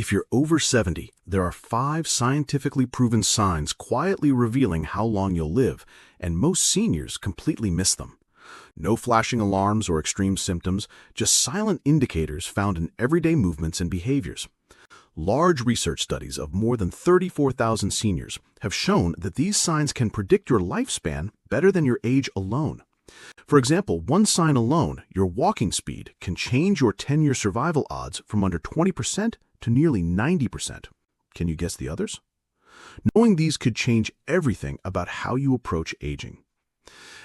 If you're over 70, there are 5 scientifically proven signs quietly revealing how long you'll live, and most seniors completely miss them. No flashing alarms or extreme symptoms, just silent indicators found in everyday movements and behaviors. Large research studies of more than 34,000 seniors have shown that these signs can predict your lifespan better than your age alone. For example, one sign alone, your walking speed, can change your 10-year survival odds from under 20% to nearly 90%. Can you guess the others? Knowing these could change everything about how you approach aging.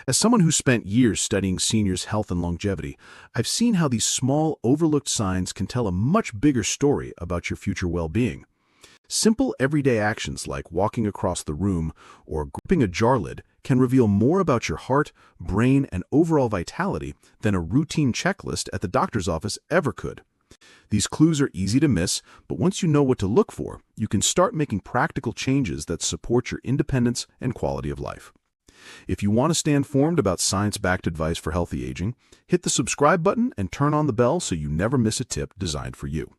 As someone who spent years studying seniors' health and longevity, I've seen how these small, overlooked signs can tell a much bigger story about your future well-being. Simple everyday actions like walking across the room or gripping a jar lid can reveal more about your heart, brain, and overall vitality than a routine checklist at the doctor's office ever could. These clues are easy to miss, but once you know what to look for, you can start making practical changes that support your independence and quality of life. If you want to stay informed about science-backed advice for healthy aging, hit the subscribe button and turn on the bell so you never miss a tip designed for you.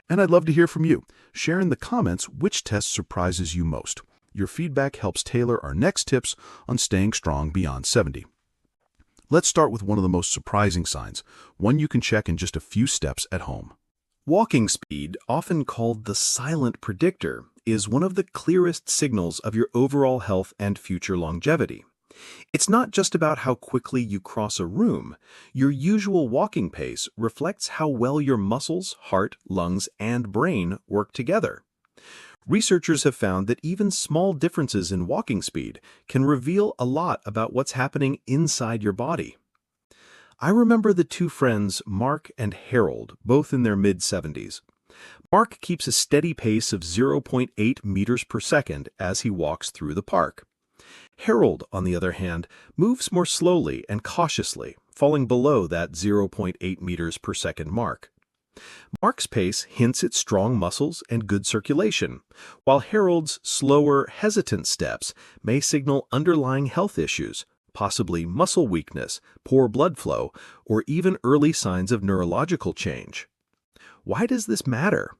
And I'd love to hear from you. Share in the comments which test surprises you most. Your feedback helps tailor our next tips on staying strong beyond 70. Let's start with one of the most surprising signs, one you can check in just a few steps at home. Walking speed, often called the silent predictor, is one of the clearest signals of your overall health and future longevity. It's not just about how quickly you cross a room. Your usual walking pace reflects how well your muscles, heart, lungs, and brain work together. Researchers have found that even small differences in walking speed can reveal a lot about what's happening inside your body. I remember the two friends, Mark and Harold, both in their mid-70s. Mark keeps a steady pace of 0.8 meters per second as he walks through the park. Harold, on the other hand, moves more slowly and cautiously, falling below that 0.8 meters per second mark. Mark's pace hints at strong muscles and good circulation, while Harold's slower, hesitant steps may signal underlying health issues, possibly muscle weakness, poor blood flow, or even early signs of neurological change. Why does this matter?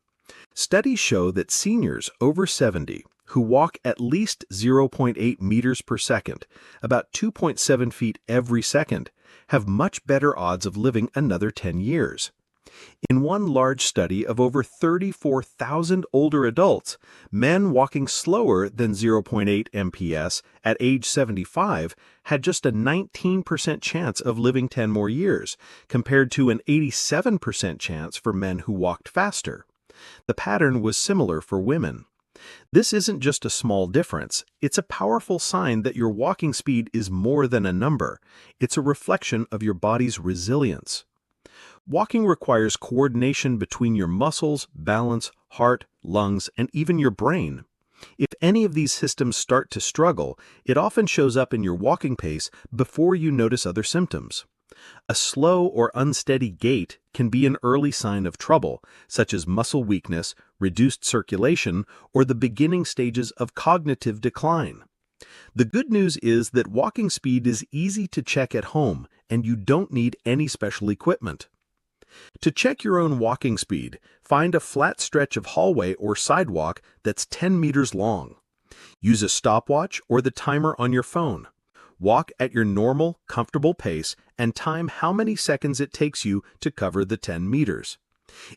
Studies show that seniors over 70 who walk at least 0.8 meters per second, about 2.7 feet every second, have much better odds of living another 10 years. In one large study of over 34,000 older adults, men walking slower than 0.8 MPS at age 75 had just a 19% chance of living 10 more years, compared to an 87% chance for men who walked faster. The pattern was similar for women. This isn't just a small difference, it's a powerful sign that your walking speed is more than a number. It's a reflection of your body's resilience. Walking requires coordination between your muscles, balance, heart, lungs, and even your brain. If any of these systems start to struggle, it often shows up in your walking pace before you notice other symptoms. A slow or unsteady gait can be an early sign of trouble, such as muscle weakness, reduced circulation, or the beginning stages of cognitive decline. The good news is that walking speed is easy to check at home, and you don't need any special equipment. To check your own walking speed, find a flat stretch of hallway or sidewalk that's 10 meters long. Use a stopwatch or the timer on your phone. Walk at your normal, comfortable pace and time how many seconds it takes you to cover the 10 meters.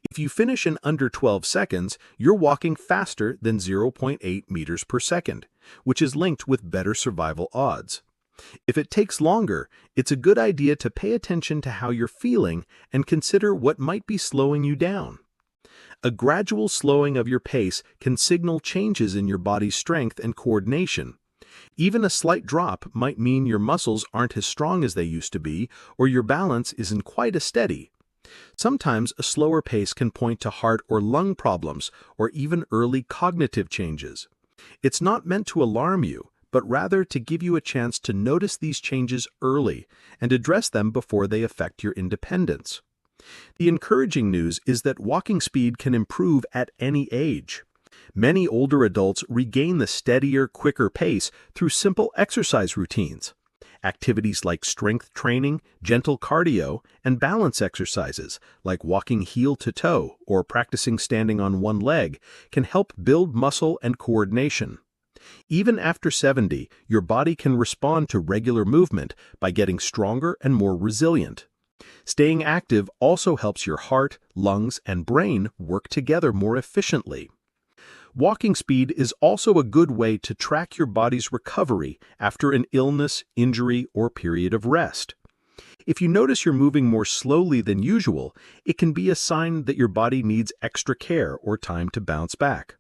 If you finish in under 12 seconds, you're walking faster than 0.8 meters per second, which is linked with better survival odds. If it takes longer, it's a good idea to pay attention to how you're feeling and consider what might be slowing you down. A gradual slowing of your pace can signal changes in your body's strength and coordination. Even a slight drop might mean your muscles aren't as strong as they used to be, or your balance isn't quite as steady. Sometimes a slower pace can point to heart or lung problems, or even early cognitive changes. It's not meant to alarm you, but rather to give you a chance to notice these changes early and address them before they affect your independence. The encouraging news is that walking speed can improve at any age. Many older adults regain the steadier, quicker pace through simple exercise routines. Activities like strength training, gentle cardio, and balance exercises, like walking heel to toe or practicing standing on one leg, can help build muscle and coordination. Even after 70, your body can respond to regular movement by getting stronger and more resilient. Staying active also helps your heart, lungs, and brain work together more efficiently. Walking speed is also a good way to track your body's recovery after an illness, injury, or period of rest. If you notice you're moving more slowly than usual, it can be a sign that your body needs extra care or time to bounce back.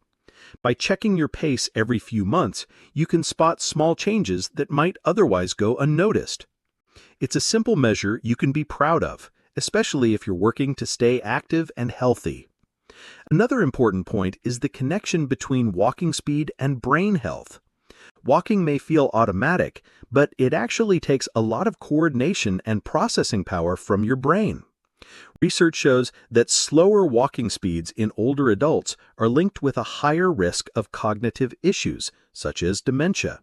By checking your pace every few months, you can spot small changes that might otherwise go unnoticed. It's a simple measure you can be proud of, especially if you're working to stay active and healthy. Another important point is the connection between walking speed and brain health. Walking may feel automatic, but it actually takes a lot of coordination and processing power from your brain. Research shows that slower walking speeds in older adults are linked with a higher risk of cognitive issues, such as dementia.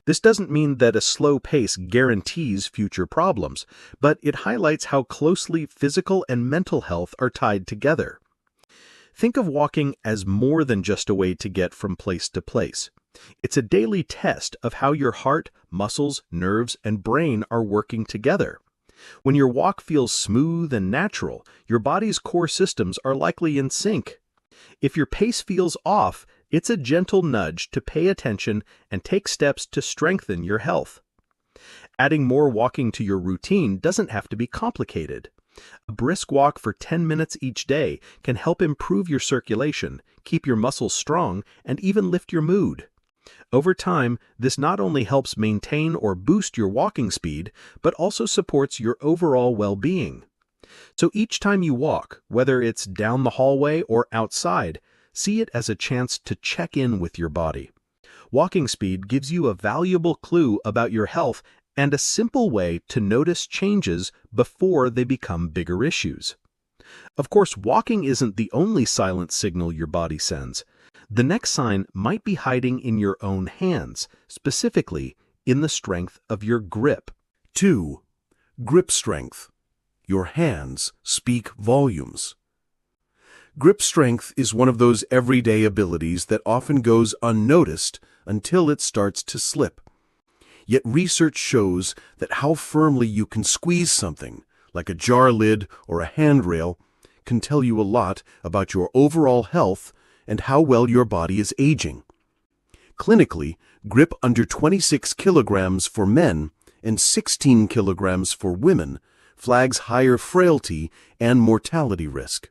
This doesn't mean that a slow pace guarantees future problems, but it highlights how closely physical and mental health are tied together. Think of walking as more than just a way to get from place to place. It's a daily test of how your heart, muscles, nerves, and brain are working together. When your walk feels smooth and natural, your body's core systems are likely in sync. If your pace feels off, it's a gentle nudge to pay attention and take steps to strengthen your health. Adding more walking to your routine doesn't have to be complicated. A brisk walk for 10 minutes each day can help improve your circulation, keep your muscles strong, and even lift your mood. Over time, this not only helps maintain or boost your walking speed, but also supports your overall well-being. So each time you walk, whether it's down the hallway or outside, see it as a chance to check in with your body. Walking speed gives you a valuable clue about your health and a simple way to notice changes before they become bigger issues. Of course, walking isn't the only silent signal your body sends. The next sign might be hiding in your own hands, specifically in the strength of your grip. 2. Grip strength. Your hands speak volumes. Grip strength is one of those everyday abilities that often goes unnoticed until it starts to slip. Yet research shows that how firmly you can squeeze something, like a jar lid or a handrail, can tell you a lot about your overall health and how well your body is aging. Clinically, grip under 26 kilograms for men and 16 kilograms for women flags higher frailty and mortality risk.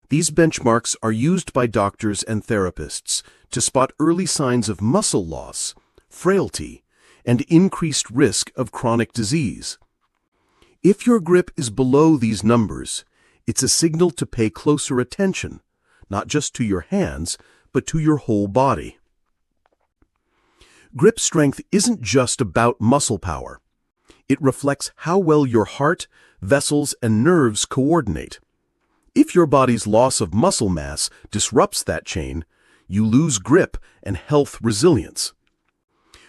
These benchmarks are used by doctors and therapists to spot early signs of muscle loss, frailty, and increased risk of chronic disease. If your grip is below these numbers, it's a signal to pay closer attention, not just to your hands, but to your whole body. Grip strength isn't just about muscle power. It reflects how well your heart, vessels, and nerves coordinate. If your body's loss of muscle mass disrupts that chain, you lose grip and health resilience.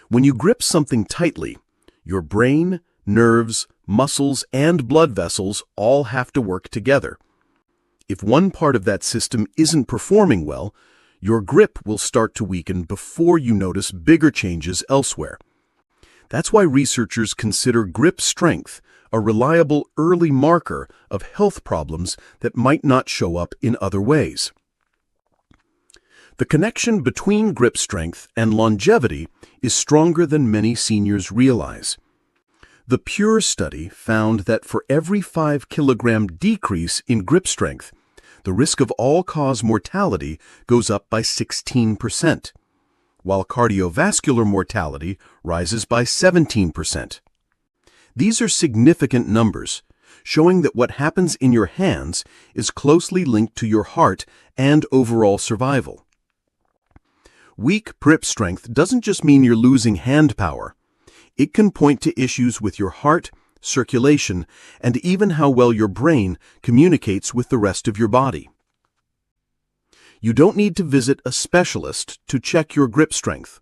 When you grip something tightly, your brain, nerves, muscles, and blood vessels all have to work together. If one part of that system isn't performing well, your grip will start to weaken before you notice bigger changes elsewhere. That's why researchers consider grip strength a reliable early marker of health problems that might not show up in other ways. The connection between grip strength and longevity is stronger than many seniors realize. The PURE study found that for every 5-kilogram decrease in grip strength, the risk of all-cause mortality goes up by 16%, while cardiovascular mortality rises by 17%. These are significant numbers, showing that what happens in your hands is closely linked to your heart and overall survival. Weak grip strength doesn't just mean you're losing hand power. It can point to issues with your heart, circulation, and even how well your brain communicates with the rest of your body. You don't need to visit a specialist to check your grip strength.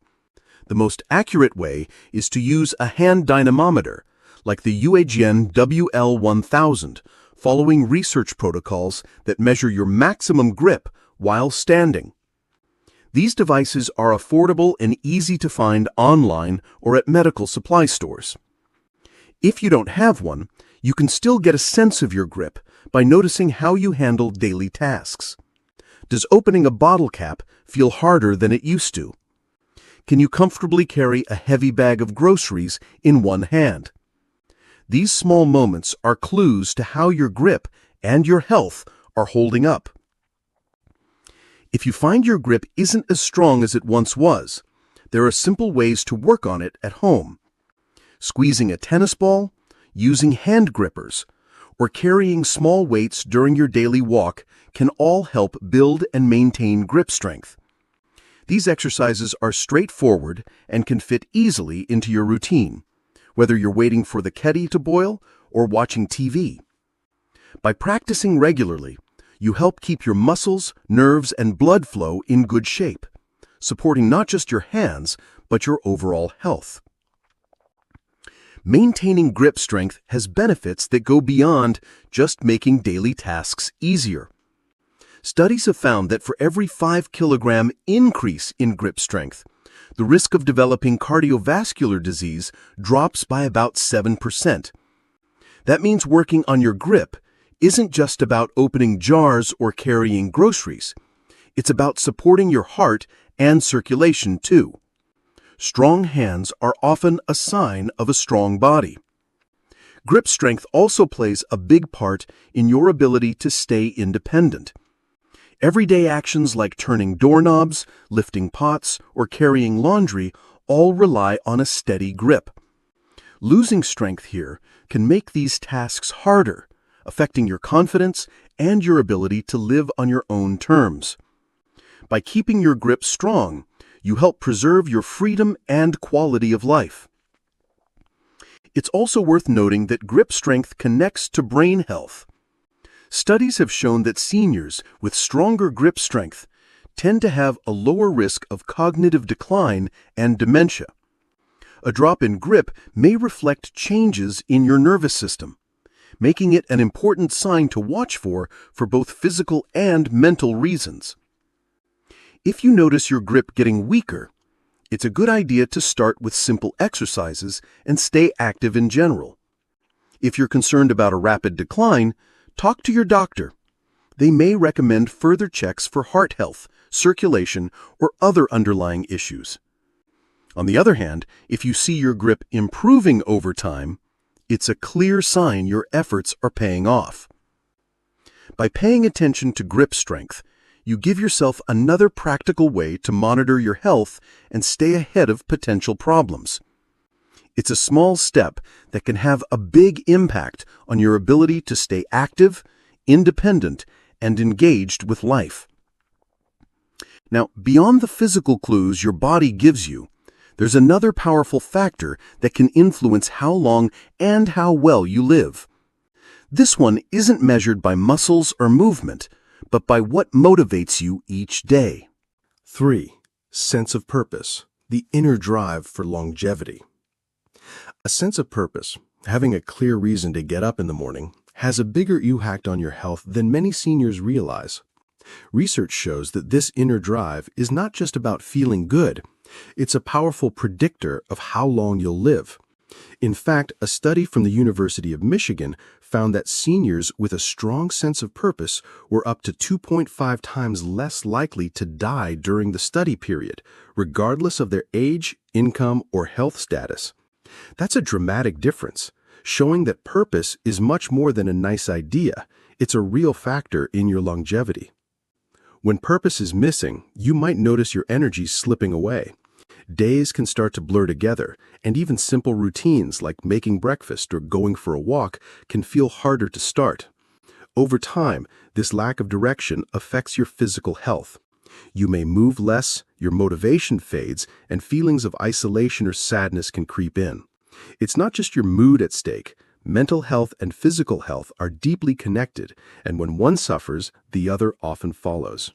The most accurate way is to use a hand dynamometer, like the UAGN WL1000, following research protocols that measure your maximum grip while standing. These devices are affordable and easy to find online or at medical supply stores. If you don't have one, you can still get a sense of your grip by noticing how you handle daily tasks. Does opening a bottle cap feel harder than it used to? Can you comfortably carry a heavy bag of groceries in one hand? These small moments are clues to how your grip and your health are holding up. If you find your grip isn't as strong as it once was, there are simple ways to work on it at home. Squeezing a tennis ball, using hand grippers, or carrying small weights during your daily walk can all help build and maintain grip strength. These exercises are straightforward and can fit easily into your routine, whether you're waiting for the kettle to boil or watching TV. By practicing regularly, you help keep your muscles, nerves, and blood flow in good shape, supporting not just your hands, but your overall health. Maintaining grip strength has benefits that go beyond just making daily tasks easier. Studies have found that for every 5-kilogram increase in grip strength, the risk of developing cardiovascular disease drops by about 7%. That means working on your grip isn't just about opening jars or carrying groceries. It's about supporting your heart and circulation too. Strong hands are often a sign of a strong body. Grip strength also plays a big part in your ability to stay independent. Everyday actions like turning doorknobs, lifting pots, or carrying laundry all rely on a steady grip. Losing strength here can make these tasks harder, affecting your confidence and your ability to live on your own terms. By keeping your grip strong, you help preserve your freedom and quality of life. It's also worth noting that grip strength connects to brain health. Studies have shown that seniors with stronger grip strength tend to have a lower risk of cognitive decline and dementia. A drop in grip may reflect changes in your nervous system, making it an important sign to watch for both physical and mental reasons. If you notice your grip getting weaker, it's a good idea to start with simple exercises and stay active in general. If you're concerned about a rapid decline, talk to your doctor. They may recommend further checks for heart health, circulation, or other underlying issues. On the other hand, if you see your grip improving over time, it's a clear sign your efforts are paying off. By paying attention to grip strength, you give yourself another practical way to monitor your health and stay ahead of potential problems. It's a small step that can have a big impact on your ability to stay active, independent, and engaged with life. Now, beyond the physical clues your body gives you, there's another powerful factor that can influence how long and how well you live. This one isn't measured by muscles or movement, but by what motivates you each day. 3. Sense of purpose, the inner drive for longevity. A sense of purpose, having a clear reason to get up in the morning, has a bigger impact on your health than many seniors realize. Research shows that this inner drive is not just about feeling good, it's a powerful predictor of how long you'll live. In fact, a study from the University of Michigan found that seniors with a strong sense of purpose were up to 2.5 times less likely to die during the study period, regardless of their age, income, or health status. That's a dramatic difference, showing that purpose is much more than a nice idea. It's a real factor in your longevity. When purpose is missing, you might notice your energy slipping away. Days can start to blur together, and even simple routines like making breakfast or going for a walk can feel harder to start. Over time, this lack of direction affects your physical health. You may move less, your motivation fades, and feelings of isolation or sadness can creep in. It's not just your mood at stake. Mental health and physical health are deeply connected, and when one suffers, the other often follows.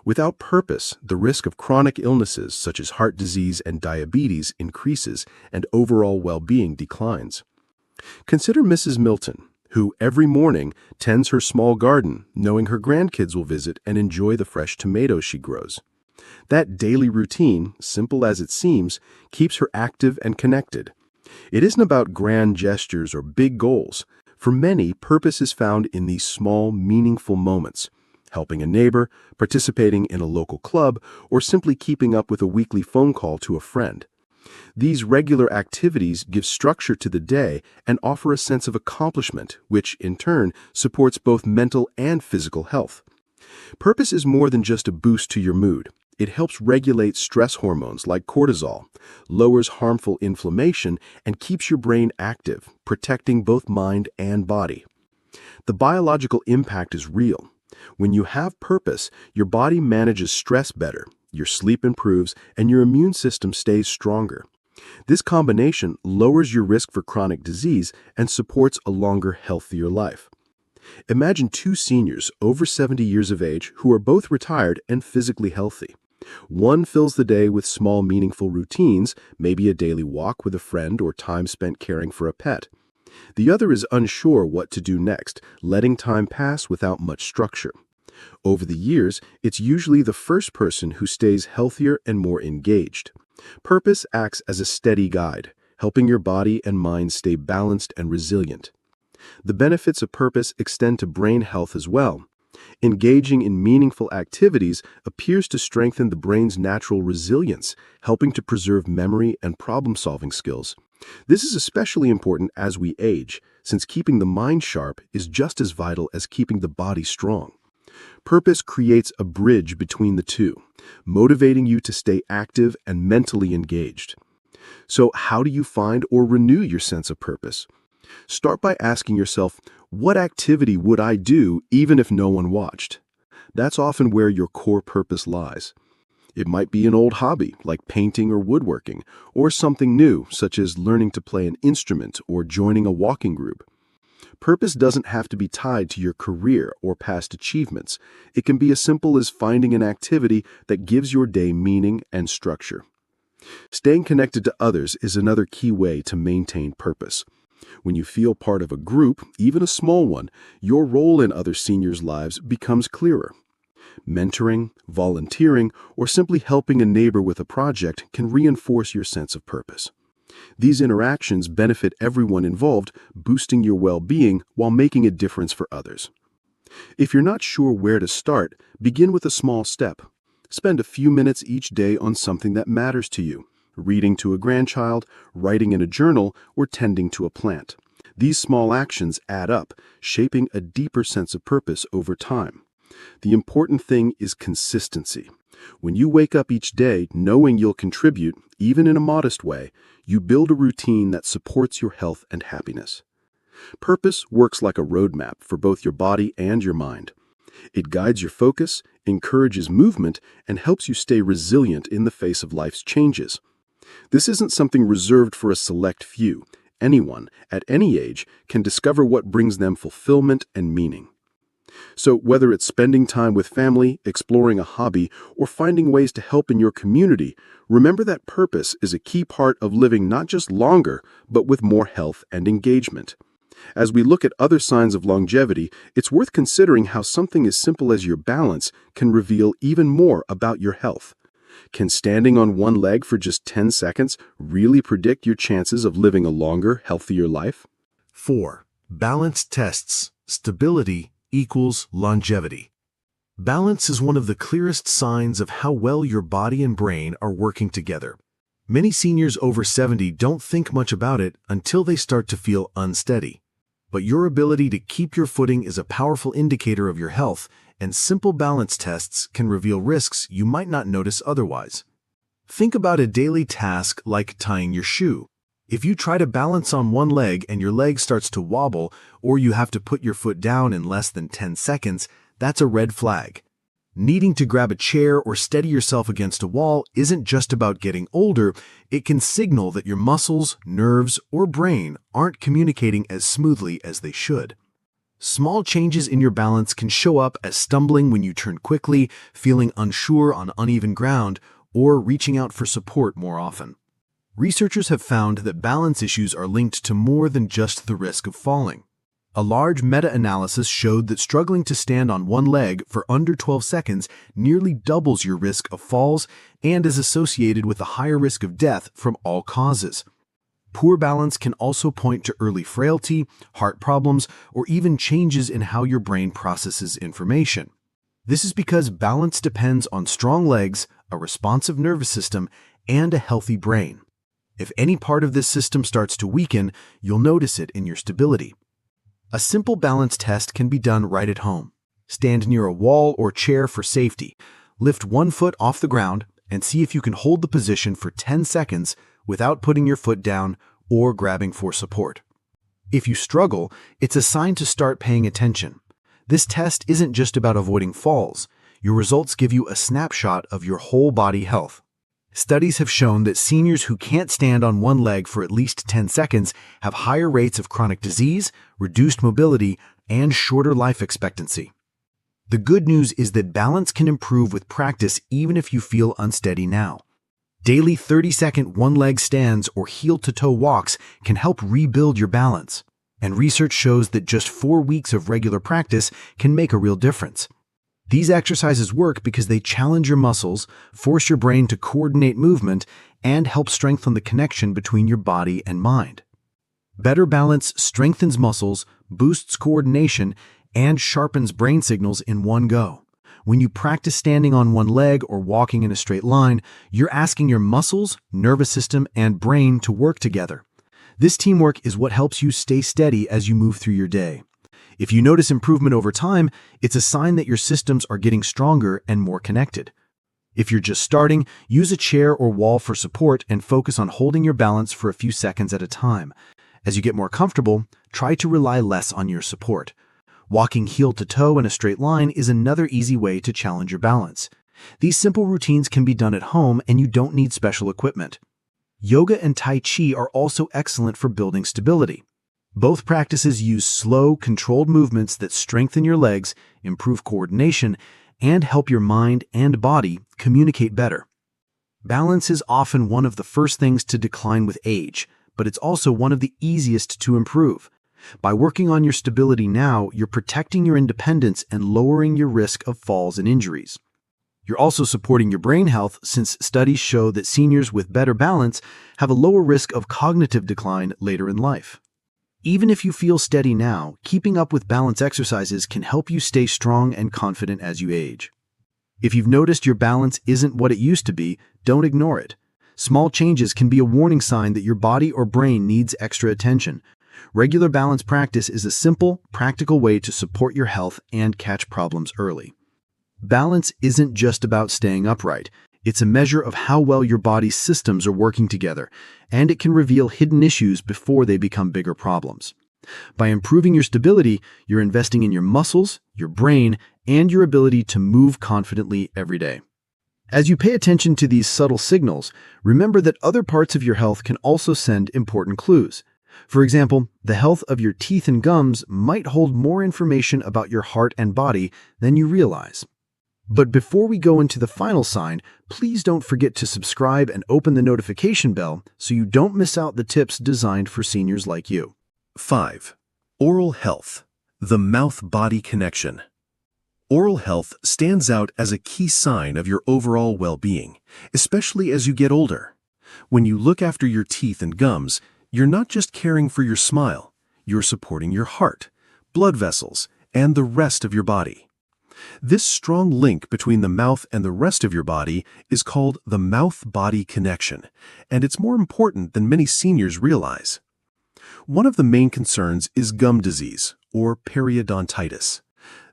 Without purpose, the risk of chronic illnesses such as heart disease and diabetes increases and overall well-being declines. Consider Mrs. Milton, who every morning tends her small garden, knowing her grandkids will visit and enjoy the fresh tomatoes she grows. That daily routine, simple as it seems, keeps her active and connected. It isn't about grand gestures or big goals. For many, purpose is found in these small, meaningful moments: helping a neighbor, participating in a local club, or simply keeping up with a weekly phone call to a friend. These regular activities give structure to the day and offer a sense of accomplishment, which, in turn, supports both mental and physical health. Purpose is more than just a boost to your mood. It helps regulate stress hormones like cortisol, lowers harmful inflammation, and keeps your brain active, protecting both mind and body. The biological impact is real. When you have purpose, your body manages stress better, your sleep improves, and your immune system stays stronger. This combination lowers your risk for chronic disease and supports a longer, healthier life. Imagine two seniors over 70 years of age who are both retired and physically healthy. One fills the day with small, meaningful routines, maybe a daily walk with a friend or time spent caring for a pet. The other is unsure what to do next, letting time pass without much structure. Over the years, it's usually the first person who stays healthier and more engaged. Purpose acts as a steady guide, helping your body and mind stay balanced and resilient. The benefits of purpose extend to brain health as well. Engaging in meaningful activities appears to strengthen the brain's natural resilience, helping to preserve memory and problem-solving skills. This is especially important as we age, since keeping the mind sharp is just as vital as keeping the body strong. Purpose creates a bridge between the two, motivating you to stay active and mentally engaged. So, how do you find or renew your sense of purpose? Start by asking yourself, what activity would I do even if no one watched? That's often where your core purpose lies. It might be an old hobby, like painting or woodworking, or something new, such as learning to play an instrument or joining a walking group. Purpose doesn't have to be tied to your career or past achievements. It can be as simple as finding an activity that gives your day meaning and structure. Staying connected to others is another key way to maintain purpose. When you feel part of a group, even a small one, your role in other seniors' lives becomes clearer. Mentoring, volunteering, or simply helping a neighbor with a project can reinforce your sense of purpose. These interactions benefit everyone involved, boosting your well-being while making a difference for others. If you're not sure where to start, begin with a small step. Spend a few minutes each day on something that matters to you: reading to a grandchild, writing in a journal, or tending to a plant. These small actions add up, shaping a deeper sense of purpose over time. The important thing is consistency. When you wake up each day knowing you'll contribute, even in a modest way, you build a routine that supports your health and happiness. Purpose works like a roadmap for both your body and your mind. It guides your focus, encourages movement, and helps you stay resilient in the face of life's changes. This isn't something reserved for a select few. Anyone, at any age, can discover what brings them fulfillment and meaning. So whether it's spending time with family, exploring a hobby, or finding ways to help in your community, remember that purpose is a key part of living not just longer, but with more health and engagement. As we look at other signs of longevity, it's worth considering how something as simple as your balance can reveal even more about your health. Can standing on one leg for just 10 seconds really predict your chances of living a longer, healthier life? 4. Balance tests. Stability equals longevity. Balance is one of the clearest signs of how well your body and brain are working together. Many seniors over 70 don't think much about it until they start to feel unsteady. But your ability to keep your footing is a powerful indicator of your health, and simple balance tests can reveal risks you might not notice otherwise. Think about a daily task like tying your shoe. If you try to balance on one leg and your leg starts to wobble, or you have to put your foot down in less than 10 seconds, that's a red flag. Needing to grab a chair or steady yourself against a wall isn't just about getting older. It can signal that your muscles, nerves, or brain aren't communicating as smoothly as they should. Small changes in your balance can show up as stumbling when you turn quickly, feeling unsure on uneven ground, or reaching out for support more often. Researchers have found that balance issues are linked to more than just the risk of falling. A large meta-analysis showed that struggling to stand on one leg for under 12 seconds nearly doubles your risk of falls and is associated with a higher risk of death from all causes. Poor balance can also point to early frailty, heart problems, or even changes in how your brain processes information. This is because balance depends on strong legs, a responsive nervous system, and a healthy brain. If any part of this system starts to weaken, you'll notice it in your stability. A simple balance test can be done right at home. Stand near a wall or chair for safety. Lift one foot off the ground and see if you can hold the position for 10 seconds without putting your foot down or grabbing for support. If you struggle, it's a sign to start paying attention. This test isn't just about avoiding falls. Your results give you a snapshot of your whole body health. Studies have shown that seniors who can't stand on one leg for at least 10 seconds have higher rates of chronic disease, reduced mobility, and shorter life expectancy. The good news is that balance can improve with practice even if you feel unsteady now. Daily 30-second one-leg stands or heel-to-toe walks can help rebuild your balance, and research shows that just 4 weeks of regular practice can make a real difference. These exercises work because they challenge your muscles, force your brain to coordinate movement, and help strengthen the connection between your body and mind. Better balance strengthens muscles, boosts coordination, and sharpens brain signals in one go. When you practice standing on one leg or walking in a straight line, you're asking your muscles, nervous system, and brain to work together. This teamwork is what helps you stay steady as you move through your day. If you notice improvement over time, it's a sign that your systems are getting stronger and more connected. If you're just starting, use a chair or wall for support and focus on holding your balance for a few seconds at a time. As you get more comfortable, try to rely less on your support. Walking heel to toe in a straight line is another easy way to challenge your balance. These simple routines can be done at home and you don't need special equipment. Yoga and Tai Chi are also excellent for building stability. Both practices use slow, controlled movements that strengthen your legs, improve coordination, and help your mind and body communicate better. Balance is often one of the first things to decline with age, but it's also one of the easiest to improve. By working on your stability now, you're protecting your independence and lowering your risk of falls and injuries. You're also supporting your brain health since studies show that seniors with better balance have a lower risk of cognitive decline later in life. Even if you feel steady now, keeping up with balance exercises can help you stay strong and confident as you age. If you've noticed your balance isn't what it used to be, don't ignore it. Small changes can be a warning sign that your body or brain needs extra attention. Regular balance practice is a simple, practical way to support your health and catch problems early. Balance isn't just about staying upright. It's a measure of how well your body's systems are working together, and it can reveal hidden issues before they become bigger problems. By improving your stability, you're investing in your muscles, your brain, and your ability to move confidently every day. As you pay attention to these subtle signals, remember that other parts of your health can also send important clues. For example, the health of your teeth and gums might hold more information about your heart and body than you realize. But before we go into the final sign, please don't forget to subscribe and open the notification bell so you don't miss out the tips designed for seniors like you. 5. Oral health, the mouth-body connection. Oral health stands out as a key sign of your overall well-being, especially as you get older. When you look after your teeth and gums, you're not just caring for your smile, you're supporting your heart, blood vessels, and the rest of your body. This strong link between the mouth and the rest of your body is called the mouth-body connection, and it's more important than many seniors realize. One of the main concerns is gum disease, or periodontitis.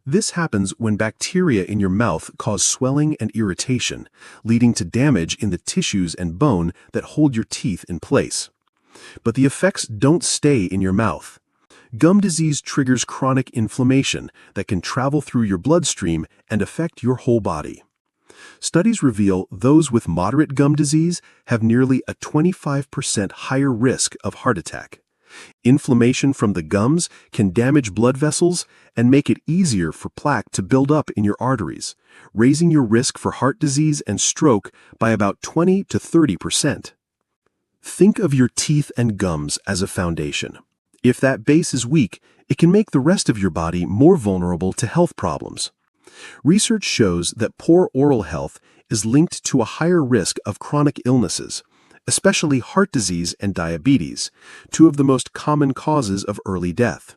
This happens when bacteria in your mouth cause swelling and irritation, leading to damage in the tissues and bone that hold your teeth in place. But the effects don't stay in your mouth. Gum disease triggers chronic inflammation that can travel through your bloodstream and affect your whole body. Studies reveal those with moderate gum disease have nearly a 25% higher risk of heart attack. Inflammation from the gums can damage blood vessels and make it easier for plaque to build up in your arteries, raising your risk for heart disease and stroke by about 20 to 30%. Think of your teeth and gums as a foundation. If that base is weak, it can make the rest of your body more vulnerable to health problems. Research shows that poor oral health is linked to a higher risk of chronic illnesses, especially heart disease and diabetes, two of the most common causes of early death.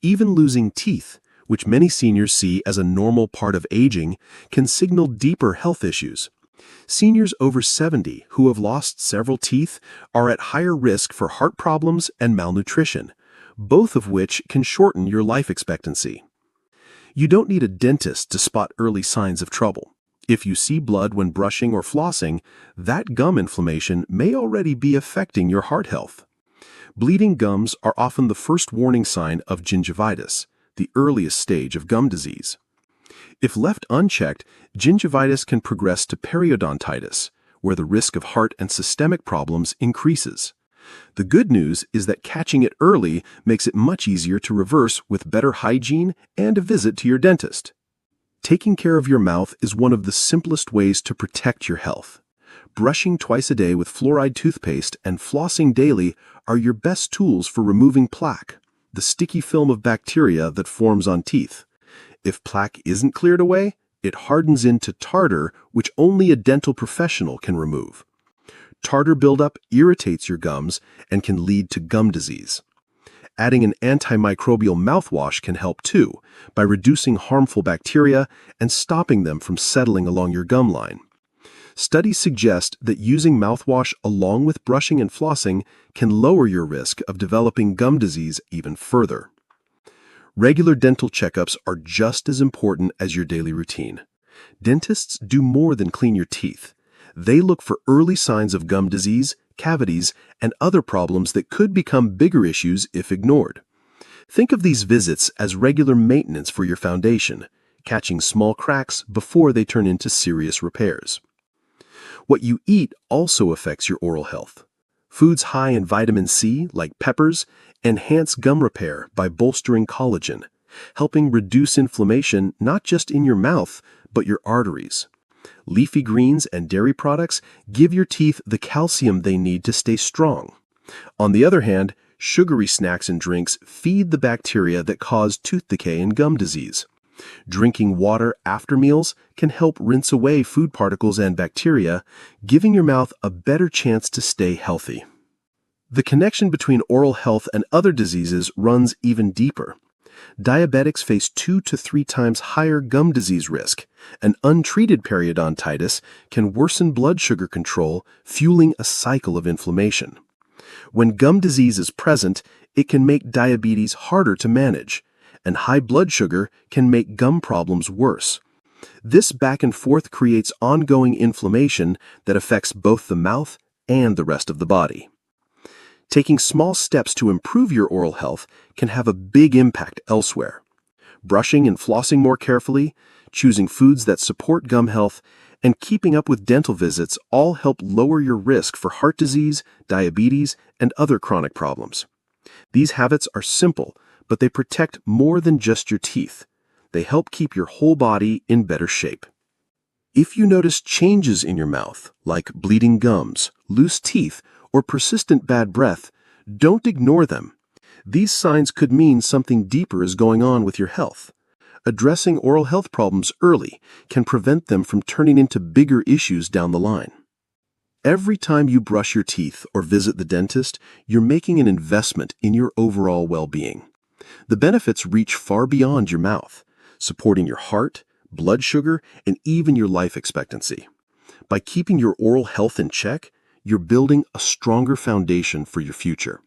Even losing teeth, which many seniors see as a normal part of aging, can signal deeper health issues. Seniors over 70 who have lost several teeth are at higher risk for heart problems and malnutrition, both of which can shorten your life expectancy. You don't need a dentist to spot early signs of trouble. If you see blood when brushing or flossing, that gum inflammation may already be affecting your heart health. Bleeding gums are often the first warning sign of gingivitis, the earliest stage of gum disease. If left unchecked, gingivitis can progress to periodontitis, where the risk of heart and systemic problems increases. The good news is that catching it early makes it much easier to reverse with better hygiene and a visit to your dentist. Taking care of your mouth is one of the simplest ways to protect your health. Brushing twice a day with fluoride toothpaste and flossing daily are your best tools for removing plaque, the sticky film of bacteria that forms on teeth. If plaque isn't cleared away, it hardens into tartar, which only a dental professional can remove. Tartar buildup irritates your gums and can lead to gum disease. Adding an antimicrobial mouthwash can help too, by reducing harmful bacteria and stopping them from settling along your gum line. Studies suggest that using mouthwash along with brushing and flossing can lower your risk of developing gum disease even further. Regular dental checkups are just as important as your daily routine. Dentists do more than clean your teeth. They look for early signs of gum disease, cavities, and other problems that could become bigger issues if ignored. Think of these visits as regular maintenance for your foundation, catching small cracks before they turn into serious repairs. What you eat also affects your oral health. Foods high in vitamin C, like peppers, enhance gum repair by bolstering collagen, helping reduce inflammation not just in your mouth, but your arteries. Leafy greens and dairy products give your teeth the calcium they need to stay strong. On the other hand, sugary snacks and drinks feed the bacteria that cause tooth decay and gum disease. Drinking water after meals can help rinse away food particles and bacteria, giving your mouth a better chance to stay healthy. The connection between oral health and other diseases runs even deeper. Diabetics face 2 to 3 times higher gum disease risk, and untreated periodontitis can worsen blood sugar control, fueling a cycle of inflammation. When gum disease is present, it can make diabetes harder to manage, and high blood sugar can make gum problems worse. This back and forth creates ongoing inflammation that affects both the mouth and the rest of the body. Taking small steps to improve your oral health can have a big impact elsewhere. Brushing and flossing more carefully, choosing foods that support gum health, and keeping up with dental visits all help lower your risk for heart disease, diabetes, and other chronic problems. These habits are simple, but they protect more than just your teeth. They help keep your whole body in better shape. If you notice changes in your mouth, like bleeding gums, loose teeth, or persistent bad breath, don't ignore them. These signs could mean something deeper is going on with your health. Addressing oral health problems early can prevent them from turning into bigger issues down the line. Every time you brush your teeth or visit the dentist, you're making an investment in your overall well-being. The benefits reach far beyond your mouth, supporting your heart, blood sugar, and even your life expectancy. By keeping your oral health in check, you're building a stronger foundation for your future.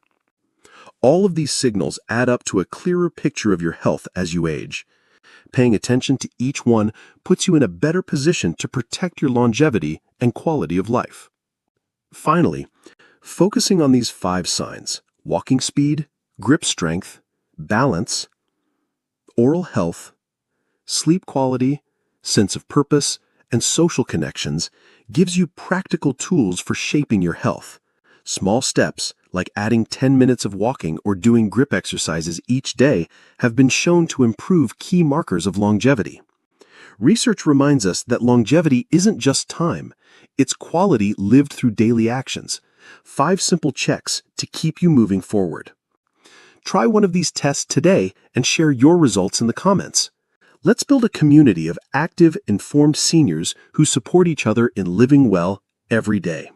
All of these signals add up to a clearer picture of your health as you age. Paying attention to each one puts you in a better position to protect your longevity and quality of life. Finally, focusing on these 5 signs: walking speed, grip strength, balance, oral health, sleep quality, sense of purpose, and social connections gives you practical tools for shaping your health. Small steps, like adding 10 minutes of walking or doing grip exercises each day, have been shown to improve key markers of longevity. Research reminds us that longevity isn't just time, it's quality lived through daily actions. 5 simple checks to keep you moving forward. Try one of these tests today and share your results in the comments. Let's build a community of active, informed seniors who support each other in living well every day.